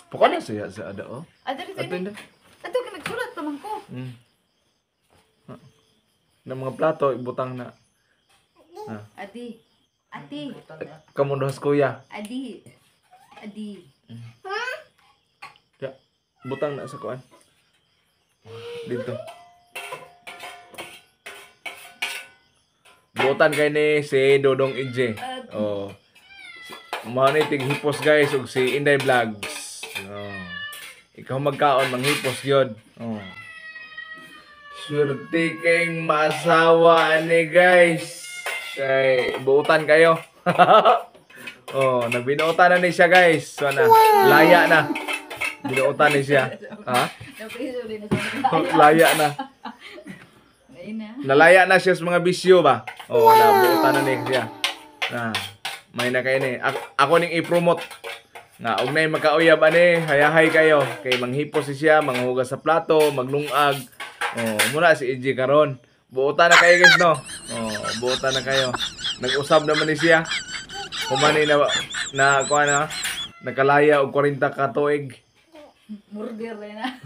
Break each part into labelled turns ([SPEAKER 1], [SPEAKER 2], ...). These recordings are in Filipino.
[SPEAKER 1] Pukon na siya sa ada oh.
[SPEAKER 2] Adali
[SPEAKER 1] Ato
[SPEAKER 2] tayo.
[SPEAKER 1] na.
[SPEAKER 2] Ato ka nagsulat naman ko.
[SPEAKER 1] Na mga plato ibutang na.
[SPEAKER 2] Adi. Ati.
[SPEAKER 1] Kamundos kuya.
[SPEAKER 2] Adi. Adi.
[SPEAKER 1] Ya, butang na sa kuan. Dito. Butan kay ni si Dodong Ije. Oh. Mao ni tig hipos guys ug si Inday Vlogs. Oh. Ikaw magkaon manghipos gyud. Oh. Swerte kayong masawa ni guys. Kay buutan kayo. Oh, nagbinuutan na ni siya guys. So na, laya na. Binuutan ni siya. Ha? Laya na. Nalaya na siya sa mga bisyo ba? Oh, nabuutan na ni siya. Na, may na kayo ni. Ako ning i-promote. Nga, og nay magkauyab ani, hayahay kayo. Kay manghipos siya, manghugas sa plato, maglungag. Oh, muna si EJ karon. Buutan na kayo guys no. Oh, buutan na kayo. Nag-usab naman ni siya. Kumani na kuha na. Nakalaya og 40 ka tuig.
[SPEAKER 2] Murder na.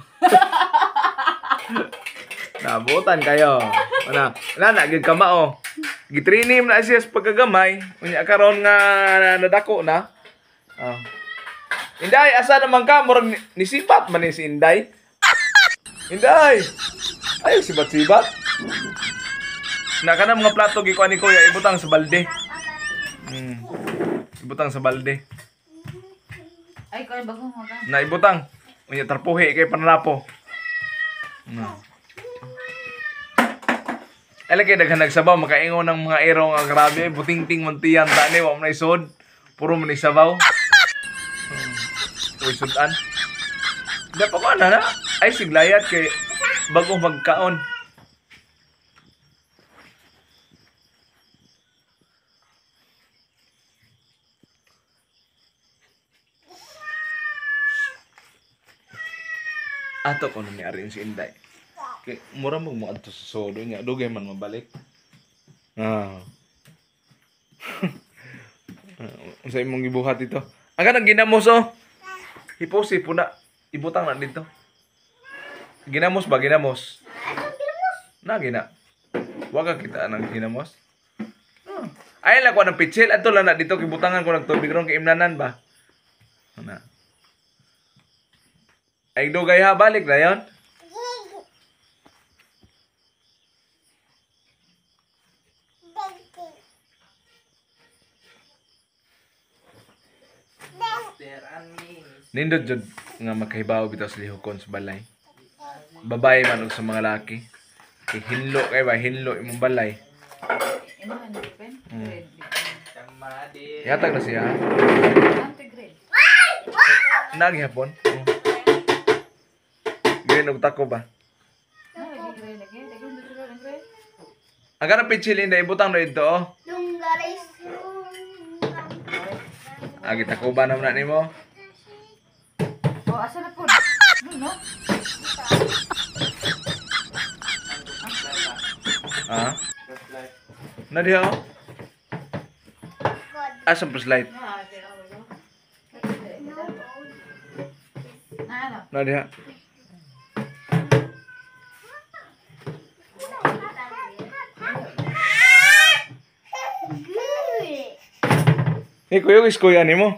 [SPEAKER 1] Nabutan kayo. Na gid kama oh. Gitrinim na siya sa pagkagamay. Unya karon nga nadako na. Oh. Inday, asa naman ka? Murag nisipat man ni si Inday. Inday! Ay, sibat-sibat. Na ka na mga plato gikuha ni Kuya, ibutang sa balde. Ibutang sa balde.
[SPEAKER 2] Ay, kaya bago mo ka.
[SPEAKER 1] Na ibutang. Unya tarpuhi kay pananapo. Ay lagi daghan nagsabaw makaingon ng mga ero nga grabe buting-ting muntiyan tani wa man isod. Puro man sabaw. Uy sudan. Da pa ko na. Ay siglayat kay bago magkaon. Ato ko ni arin si Inday. Kay mura mo adto sa sodo niya, dugay man mabalik. Unsa imong gibuhat ito? Ang kanang ginamos oh. Hiposi puna ibutang na dito. Ginamos ba ginamos? Na gina. Wa ka kita nang ginamos. Ay la ko ng pitsil adto lang na dito kibutangan ko ng tubig ron kay imnanan ba. Ana. Ay dugay ha balik na yon. Nindot jud nga makahibaw bitaw sa lihokon sa balay. Babae man og sa mga laki. Kay hinlo kay ba hinlo imong balay.
[SPEAKER 2] Ino man depend.
[SPEAKER 1] Yatag na siya. Nagi hapon. Green og tako ba? Ang kanang pitchilin na ibutang na ito oh. Agi tako ba naman na nimo?
[SPEAKER 2] Oh, asa na po? No?
[SPEAKER 1] Ah? Na diha oh? Asa plus light? Na diha. Kuya, kuya nimo.